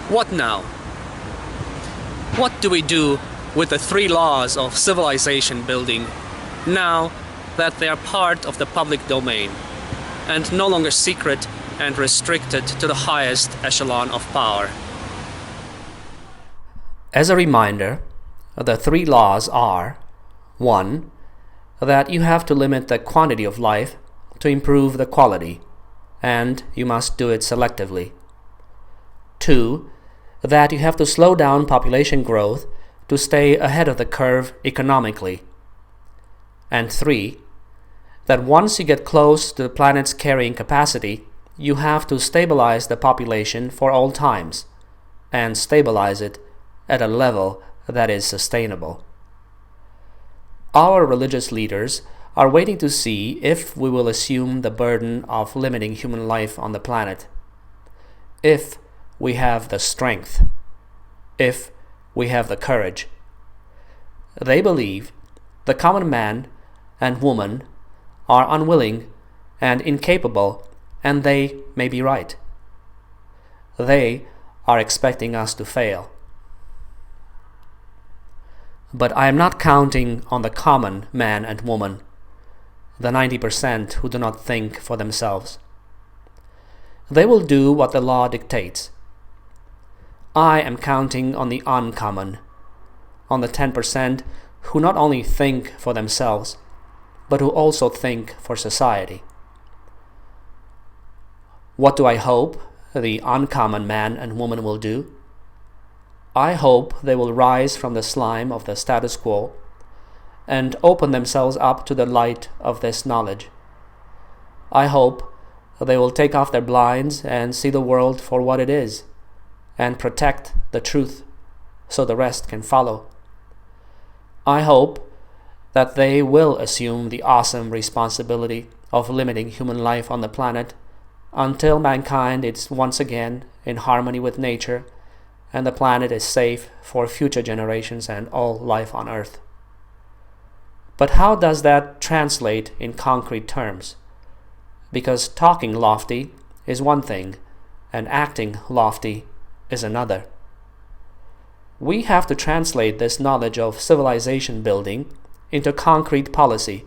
What now? What do we do with the 3 laws of civilization building now that they are part of the public domain and no longer secret and restricted to the highest echelon of power? As a reminder, the 3 laws are: 1. That you have to limit the quantity of life to improve the quality, and you must do it selectively. 2. That you have to slow down population growth to stay ahead of the curve economically. And 3. That once you get close to the planet's carrying capacity, you have to stabilize the population for all times, and stabilize it at a level that is sustainable. Our religious leaders are waiting to see if we will assume the burden of limiting human life on the planet, if we have the strength, if we have the courage. They believe the common man and woman are unwilling and incapable, and they may be right. They are expecting us to fail. But I am not counting on the common man and woman, the 90% who do not think for themselves. They will do what the law dictates. I am counting on the uncommon, on the 10% who not only think for themselves, but who also think for society. What do I hope the uncommon man and woman will do? I hope they will rise from the slime of the status quo and open themselves up to the light of this knowledge. I hope they will take off their blinds and see the world for what it is, and protect the truth so the rest can follow. I hope that they will assume the awesome responsibility of limiting human life on the planet until mankind is once again in harmony with nature and the planet is safe for future generations and all life on Earth. But how does that translate in concrete terms? Because talking lofty is one thing, and acting lofty is another. We have to translate this knowledge of civilization building into concrete policy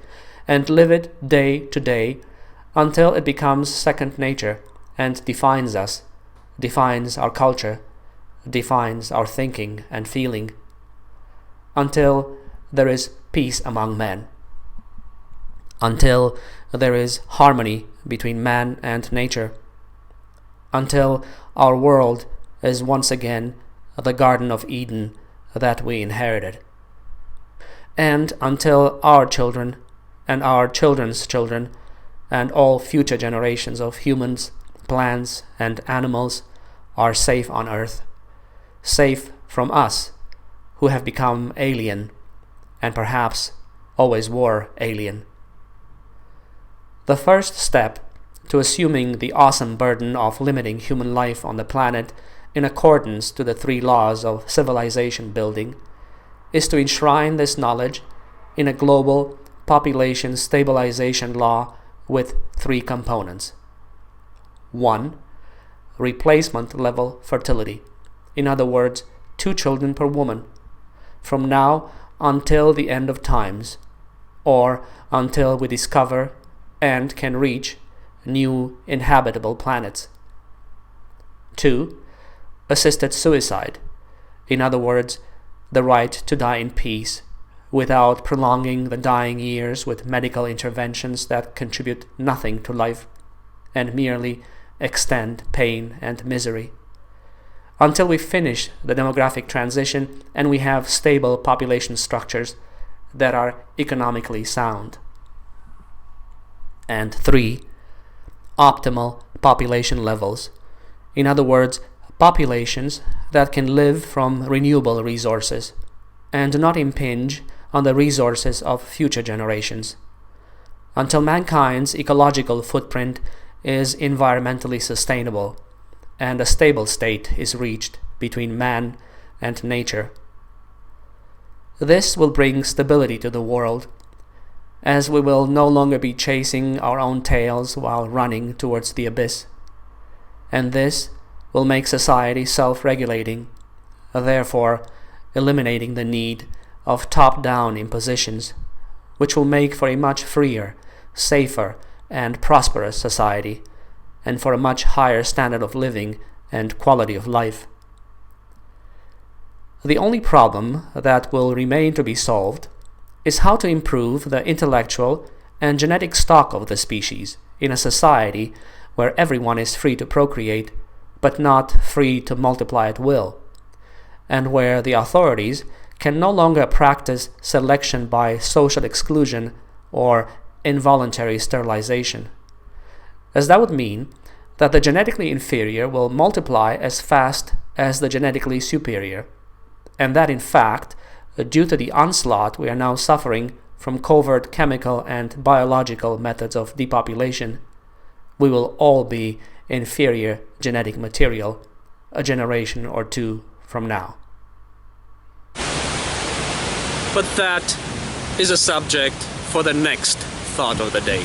and live it day to day until it becomes second nature and defines us, defines our culture, defines our thinking and feeling, until there is peace among men, until there is harmony between man and nature, until our world is once again the Garden of Eden that we inherited, and until our children and our children's children and all future generations of humans, plants, and animals are safe on Earth, safe from us who have become alien and perhaps always were alien. The first step to assuming the awesome burden of limiting human life on the planet in accordance to the 3 laws of civilization building is to enshrine this knowledge in a global population stabilization law with 3 components. 1. Replacement level fertility. In other words, 2 children per woman, from now until the end of times, or until we discover and can reach new inhabitable planets. 2. Assisted suicide. In other words, the right to die in peace without prolonging the dying years with medical interventions that contribute nothing to life and merely extend pain and misery, until we finish the demographic transition and we have stable population structures that are economically sound. And 3. Optimal population levels. In other words, populations that can live from renewable resources and do not impinge on the resources of future generations, until mankind's ecological footprint is environmentally sustainable and a stable state is reached between man and nature. This will bring stability to the world, as we will no longer be chasing our own tails while running towards the abyss. And this will make society self-regulating, therefore eliminating the need of top-down impositions, which will make for a much freer, safer, and prosperous society, and for a much higher standard of living and quality of life. The only problem that will remain to be solved is how to improve the intellectual and genetic stock of the species in a society where everyone is free to procreate, but not free to multiply at will, and where the authorities can no longer practice selection by social exclusion or involuntary sterilization, as that would mean that the genetically inferior will multiply as fast as the genetically superior, and that in fact, due to the onslaught we are now suffering from covert chemical and biological methods of depopulation, we will all be inferior genetic material a generation or two from now. But that is a subject for the next thought of the day.